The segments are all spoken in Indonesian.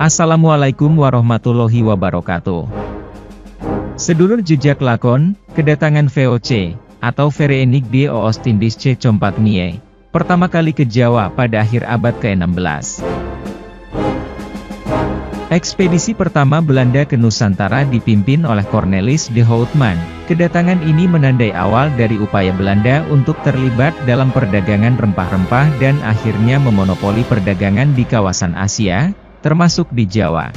Assalamualaikum warahmatullahi wabarakatuh. Sedulur jejak lakon, kedatangan VOC, atau Verenigd Oostindische Compagnie, pertama kali ke Jawa pada akhir abad ke-16. Ekspedisi pertama Belanda ke Nusantara dipimpin oleh Cornelis de Houtman. Kedatangan ini menandai awal dari upaya Belanda untuk terlibat dalam perdagangan rempah-rempah dan akhirnya memonopoli perdagangan di kawasan Asia, termasuk di Jawa.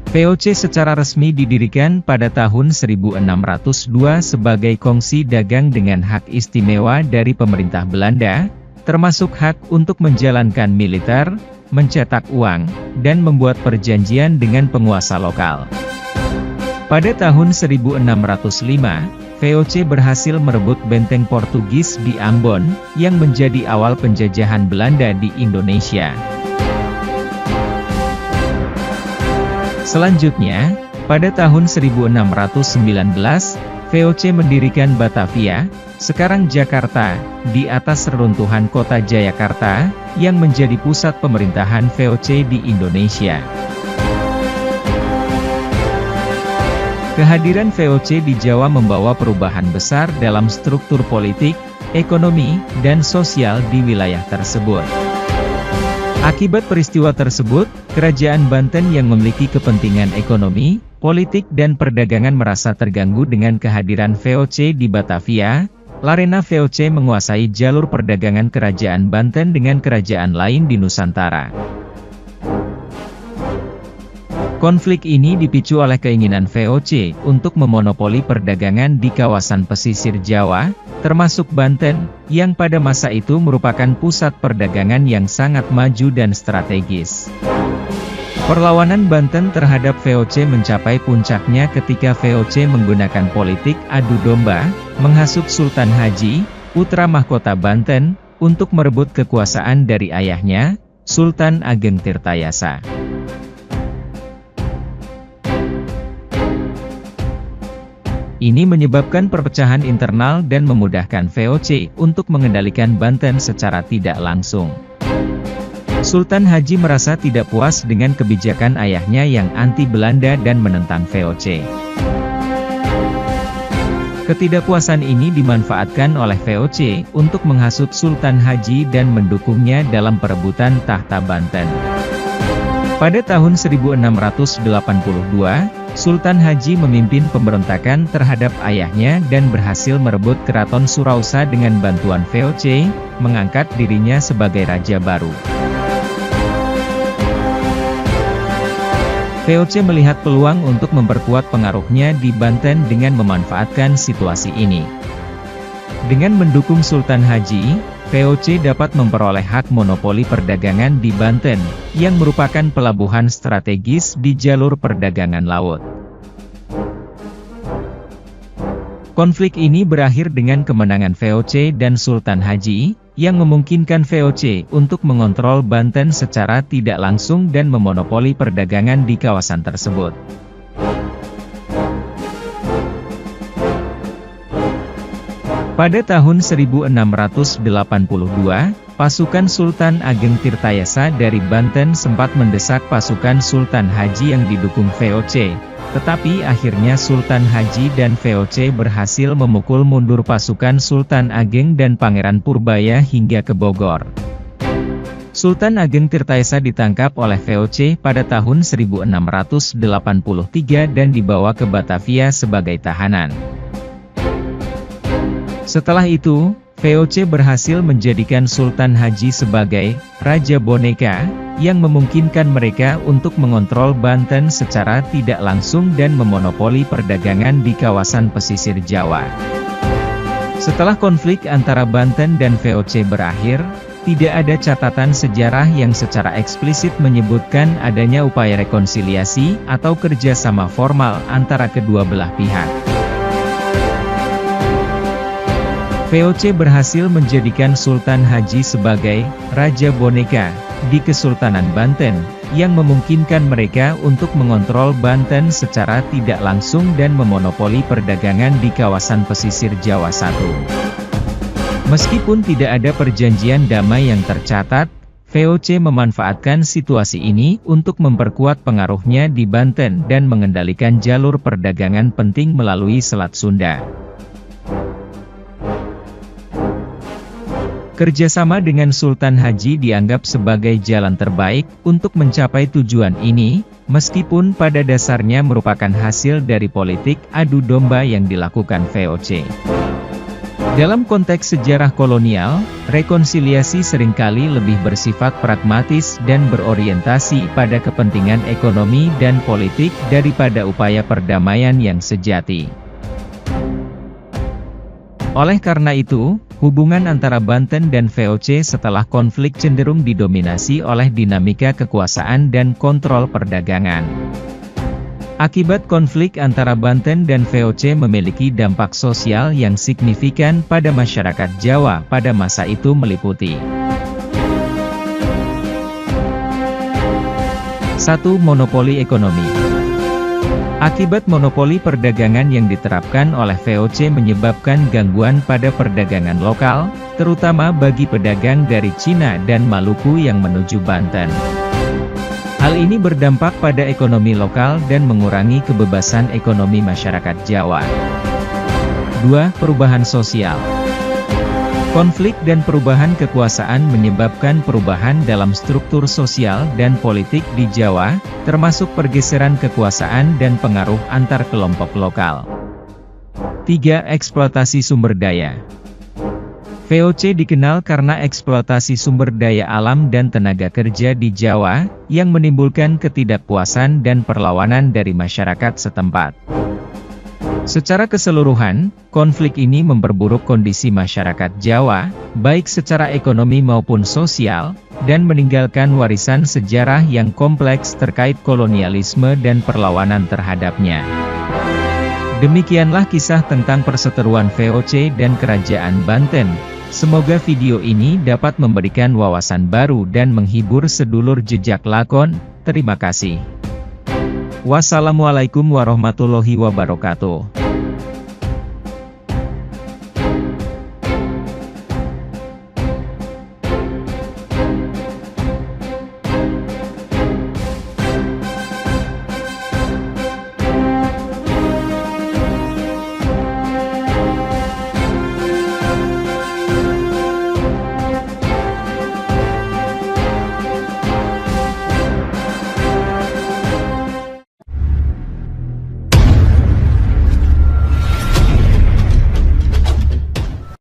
VOC secara resmi didirikan pada tahun 1602 sebagai kongsi dagang dengan hak istimewa dari pemerintah Belanda, termasuk hak untuk menjalankan militer, mencetak uang, dan membuat perjanjian dengan penguasa lokal. Pada tahun 1605, VOC berhasil merebut benteng Portugis di Ambon, yang menjadi awal penjajahan Belanda di Indonesia. Selanjutnya, pada tahun 1619, VOC mendirikan Batavia, sekarang Jakarta, di atas reruntuhan kota Jayakarta, yang menjadi pusat pemerintahan VOC di Indonesia. Kehadiran VOC di Jawa membawa perubahan besar dalam struktur politik, ekonomi, dan sosial di wilayah tersebut. Akibat peristiwa tersebut, Kerajaan Banten yang memiliki kepentingan ekonomi, politik dan perdagangan merasa terganggu dengan kehadiran VOC di Batavia. Larena VOC menguasai jalur perdagangan Kerajaan Banten dengan kerajaan lain di Nusantara. Konflik ini dipicu oleh keinginan VOC untuk memonopoli perdagangan di kawasan pesisir Jawa, termasuk Banten, yang pada masa itu merupakan pusat perdagangan yang sangat maju dan strategis. Perlawanan Banten terhadap VOC mencapai puncaknya ketika VOC menggunakan politik adu domba, menghasut Sultan Haji, putra mahkota Banten, untuk merebut kekuasaan dari ayahnya, Sultan Ageng Tirtayasa. Ini menyebabkan perpecahan internal dan memudahkan VOC untuk mengendalikan Banten secara tidak langsung. Sultan Haji merasa tidak puas dengan kebijakan ayahnya yang anti-Belanda dan menentang VOC. Ketidakpuasan ini dimanfaatkan oleh VOC untuk menghasut Sultan Haji dan mendukungnya dalam perebutan tahta Banten. Pada tahun 1682, Sultan Haji memimpin pemberontakan terhadap ayahnya dan berhasil merebut Keraton Surausa dengan bantuan VOC, mengangkat dirinya sebagai raja baru. VOC melihat peluang untuk memperkuat pengaruhnya di Banten dengan memanfaatkan situasi ini. Dengan mendukung Sultan Haji, VOC dapat memperoleh hak monopoli perdagangan di Banten, yang merupakan pelabuhan strategis di jalur perdagangan laut. Konflik ini berakhir dengan kemenangan VOC dan Sultan Haji, yang memungkinkan VOC untuk mengontrol Banten secara tidak langsung dan memonopoli perdagangan di kawasan tersebut. Pada tahun 1682, pasukan Sultan Ageng Tirtayasa dari Banten sempat mendesak pasukan Sultan Haji yang didukung VOC, tetapi akhirnya Sultan Haji dan VOC berhasil memukul mundur pasukan Sultan Ageng dan Pangeran Purbaya hingga ke Bogor. Sultan Ageng Tirtayasa ditangkap oleh VOC pada tahun 1683 dan dibawa ke Batavia sebagai tahanan. Setelah itu, VOC berhasil menjadikan Sultan Haji sebagai Raja Boneka, yang memungkinkan mereka untuk mengontrol Banten secara tidak langsung dan memonopoli perdagangan di kawasan pesisir Jawa. Setelah konflik antara Banten dan VOC berakhir, tidak ada catatan sejarah yang secara eksplisit menyebutkan adanya upaya rekonsiliasi atau kerjasama formal antara kedua belah pihak. VOC berhasil menjadikan Sultan Haji sebagai Raja Boneka di Kesultanan Banten, yang memungkinkan mereka untuk mengontrol Banten secara tidak langsung dan memonopoli perdagangan di kawasan pesisir Jawa I. Meskipun tidak ada perjanjian damai yang tercatat, VOC memanfaatkan situasi ini untuk memperkuat pengaruhnya di Banten dan mengendalikan jalur perdagangan penting melalui Selat Sunda. Kerjasama dengan Sultan Haji dianggap sebagai jalan terbaik untuk mencapai tujuan ini, meskipun pada dasarnya merupakan hasil dari politik adu domba yang dilakukan VOC. Dalam konteks sejarah kolonial, rekonsiliasi seringkali lebih bersifat pragmatis dan berorientasi pada kepentingan ekonomi dan politik daripada upaya perdamaian yang sejati. Oleh karena itu, hubungan antara Banten dan VOC setelah konflik cenderung didominasi oleh dinamika kekuasaan dan kontrol perdagangan. Akibat konflik antara Banten dan VOC memiliki dampak sosial yang signifikan pada masyarakat Jawa pada masa itu meliputi 1. Monopoli ekonomi. Akibat monopoli perdagangan yang diterapkan oleh VOC menyebabkan gangguan pada perdagangan lokal, terutama bagi pedagang dari Cina dan Maluku yang menuju Banten. Hal ini berdampak pada ekonomi lokal dan mengurangi kebebasan ekonomi masyarakat Jawa. 2. Perubahan sosial. Konflik dan perubahan kekuasaan menyebabkan perubahan dalam struktur sosial dan politik di Jawa, termasuk pergeseran kekuasaan dan pengaruh antar kelompok lokal. 3. Eksploitasi sumber daya. VOC dikenal karena eksploitasi sumber daya alam dan tenaga kerja di Jawa, yang menimbulkan ketidakpuasan dan perlawanan dari masyarakat setempat. Secara keseluruhan, konflik ini memperburuk kondisi masyarakat Jawa, baik secara ekonomi maupun sosial, dan meninggalkan warisan sejarah yang kompleks terkait kolonialisme dan perlawanan terhadapnya. Demikianlah kisah tentang perseteruan VOC dan Kerajaan Banten. Semoga video ini dapat memberikan wawasan baru dan menghibur sedulur jejak lakon. Terima kasih. Wassalamualaikum warahmatullahi wabarakatuh.